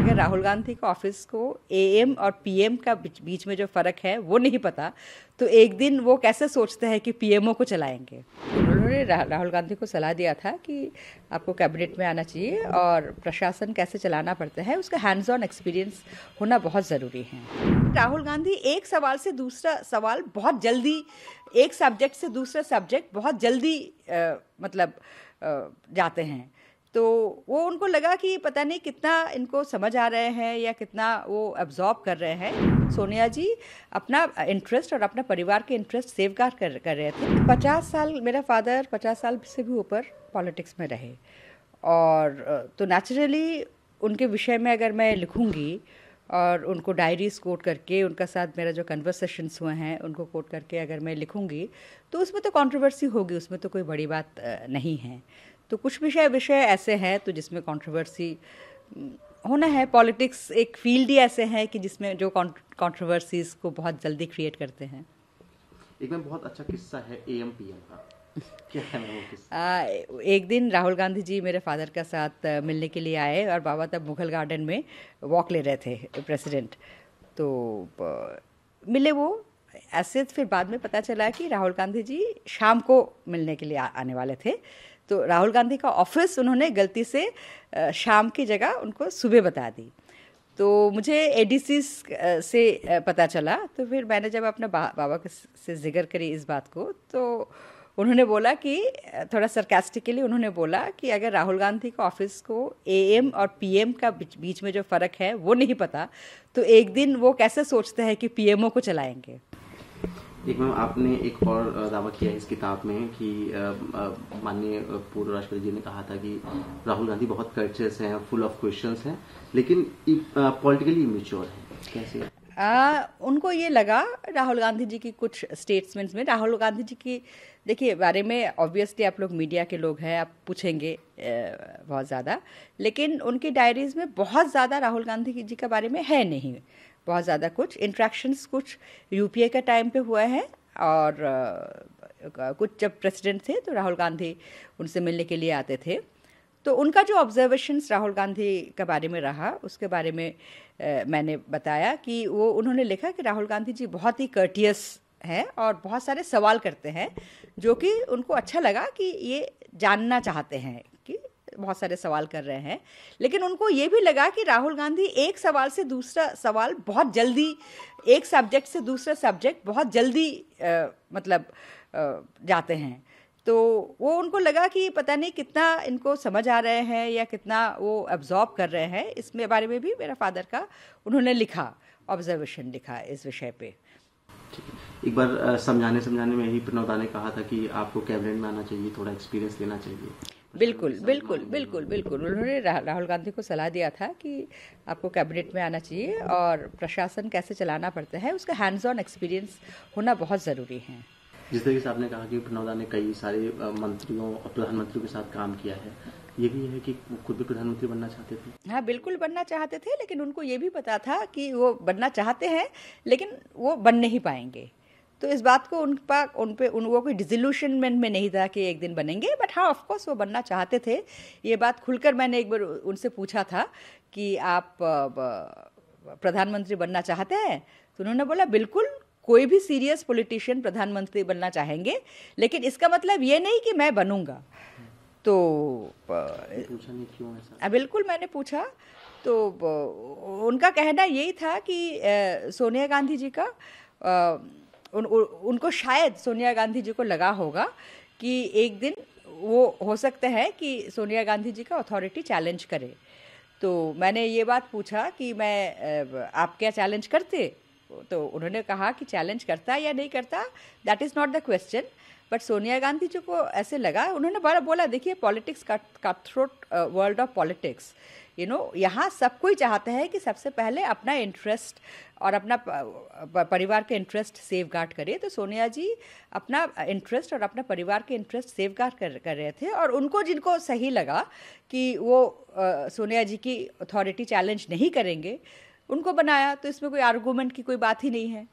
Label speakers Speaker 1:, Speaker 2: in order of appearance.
Speaker 1: अगर राहुल गांधी को ऑफिस को एएम और पीएम का बीच में जो फ़र्क है वो नहीं पता, तो एक दिन वो कैसे सोचते हैं कि पीएमओ को चलाएंगे। उन्होंने राहुल गांधी को सलाह दिया था कि आपको कैबिनेट में आना चाहिए और प्रशासन कैसे चलाना पड़ता है उसका हैंड्स ऑन एक्सपीरियंस होना बहुत ज़रूरी है। राहुल गांधी एक सवाल से दूसरा सवाल बहुत जल्दी, एक सब्जेक्ट से दूसरा सब्जेक्ट बहुत जल्दी जाते हैं। तो वो उनको लगा कि पता नहीं कितना इनको समझ आ रहे हैं या कितना वो एब्जॉर्ब कर रहे हैं। सोनिया जी अपना इंटरेस्ट और अपना परिवार के इंटरेस्ट सेफगार्ड कर रहे थे। 50 साल, मेरा फादर 50 साल से भी ऊपर पॉलिटिक्स में रहे, और तो नेचुरली उनके विषय में अगर मैं लिखूंगी और उनको डायरीज कोट करके, उनका साथ मेरा जो कन्वर्सेशंस हुए हैं उनको कोट करके अगर मैं लिखूंगी तो उसमें तो कंट्रोवर्सी होगी, उसमें तो कोई बड़ी बात नहीं है। तो कुछ विषय ऐसे हैं तो जिसमें कंट्रोवर्सी होना है। पॉलिटिक्स एक फील्ड ही ऐसे है कि जिसमें जो कंट्रोवर्सीज को बहुत जल्दी क्रिएट करते हैं।
Speaker 2: एक में बहुत अच्छा किस्सा है एएम पीएम का, क्या है वो किस्सा?
Speaker 1: एक दिन राहुल गांधी जी मेरे फादर के साथ मिलने के लिए आए और बाबा तब मुगल गार्डन में वॉक ले रहे थे, प्रेसिडेंट। तो मिले वो ऐसे, फिर बाद में पता चला कि राहुल गांधी जी शाम को मिलने के लिए आने वाले थे। तो राहुल गांधी का ऑफिस उन्होंने गलती से शाम की जगह उनको सुबह बता दी। तो मुझे एडीसी से पता चला, तो फिर मैंने जब अपने बाबा से जिक्र करी इस बात को, तो उन्होंने बोला कि थोड़ा सरकास्टिकली उन्होंने बोला कि अगर राहुल गांधी को ऑफिस को एएम और पीएम का बीच में जो फ़र्क है वो नहीं पता, तो एक दिन वो कैसे सोचते हैं कि पीएमओ को चलाएंगे।
Speaker 2: एक मैम, आपने एक और दावा किया इस किताब में कि माननीय पूर्व राष्ट्रपति जी ने कहा था कि राहुल गांधी बहुत कर्चस हैं, फुल ऑफ क्वेश्चंस हैं, लेकिन पॉलिटिकली इमेच्योर हैं। कैसे?
Speaker 1: उनको ये लगा राहुल गांधी जी की कुछ स्टेटमेंट्स में, राहुल गांधी जी की देखिए बारे में ऑब्वियसली आप लोग मीडिया के लोग हैं, आप पूछेंगे बहुत ज़्यादा, लेकिन उनकी डायरीज में बहुत ज़्यादा राहुल गांधी जी के बारे में है नहीं। बहुत ज़्यादा कुछ इंट्रैक्शंस कुछ यूपीए के टाइम पे हुआ है, और कुछ जब प्रेसिडेंट थे तो राहुल गांधी उनसे मिलने के लिए आते थे। तो उनका जो ऑब्जर्वेशंस राहुल गांधी के बारे में रहा उसके बारे में मैंने बताया कि वो उन्होंने लिखा कि राहुल गांधी जी बहुत ही कर्टियस हैं और बहुत सारे सवाल करते हैं, जो कि उनको अच्छा लगा कि ये जानना चाहते हैं कि बहुत सारे सवाल कर रहे हैं। लेकिन उनको ये भी लगा कि राहुल गांधी एक सवाल से दूसरा सवाल बहुत जल्दी, एक सब्जेक्ट से दूसरा सब्जेक्ट बहुत जल्दी जाते हैं। तो वो उनको लगा कि पता नहीं कितना इनको समझ आ रहे हैं या कितना वो एब्जॉर्ब कर रहे हैं। इसमें बारे में भी मेरा फादर का उन्होंने लिखा, ऑब्जर्वेशन लिखा इस विषय पे।
Speaker 2: एक बार समझाने में ही प्रणवदा ने कहा था कि आपको कैबिनेट में आना चाहिए, थोड़ा एक्सपीरियंस लेना चाहिए।
Speaker 1: बिल्कुल बिल्कुल बिल्कुल बिल्कुल उन्होंने राहुल गांधी को सलाह दिया था कि आपको कैबिनेट में आना चाहिए और प्रशासन कैसे चलाना पड़ता है उसका हैंड्स ऑन एक्सपीरियंस होना बहुत ज़रूरी है।
Speaker 2: जिस तरीके से आपने कहा कि प्रणवदा ने कई सारे मंत्रियों और प्रधानमंत्रियों के साथ काम किया है, ये भी है कि वो खुद भी प्रधानमंत्री बनना चाहते थे।
Speaker 1: हाँ बिल्कुल बनना चाहते थे, लेकिन उनको ये भी पता था कि वो बनना चाहते हैं लेकिन वो बन नहीं पाएंगे। तो इस बात को वो कोई डिसल्यूशनमेंट में नहीं था कि एक दिन बनेंगे, बट हाँ ऑफ कोर्स वो बनना चाहते थे। ये बात खुलकर मैंने एक बार उनसे पूछा था कि आप प्रधानमंत्री बनना चाहते हैं, तो उन्होंने बोला बिल्कुल, कोई भी सीरियस पॉलिटिशियन प्रधानमंत्री बनना चाहेंगे, लेकिन इसका मतलब ये नहीं कि मैं बनूंगा। तो
Speaker 2: पूछा नहीं क्यों ऐसा?
Speaker 1: बिल्कुल मैंने पूछा, तो उनका कहना यही था कि सोनिया गांधी जी का उनको शायद सोनिया गांधी जी को लगा होगा कि एक दिन वो हो सकता है कि सोनिया गांधी जी का अथॉरिटी चैलेंज करे। तो मैंने ये बात पूछा कि आप क्या चैलेंज करते? तो उन्होंने कहा कि चैलेंज करता या नहीं करता that is not the question, but Sonia Gandhi ji को ऐसे लगा, उन्होंने बोला देखिए politics cut throat world of politics, यहाँ सब कोई चाहता है कि सबसे पहले अपना इंटरेस्ट और अपना परिवार के इंटरेस्ट सेफगार्ड करे। तो सोनिया जी अपना इंटरेस्ट और अपना परिवार के इंटरेस्ट सेफगार्ड कर रहे थे, और उनको जिनको सही लगा कि वो सोनिया जी की अथॉरिटी चैलेंज नहीं करेंगे उनको बनाया। तो इसमें कोई आर्गूमेंट की कोई बात ही नहीं है।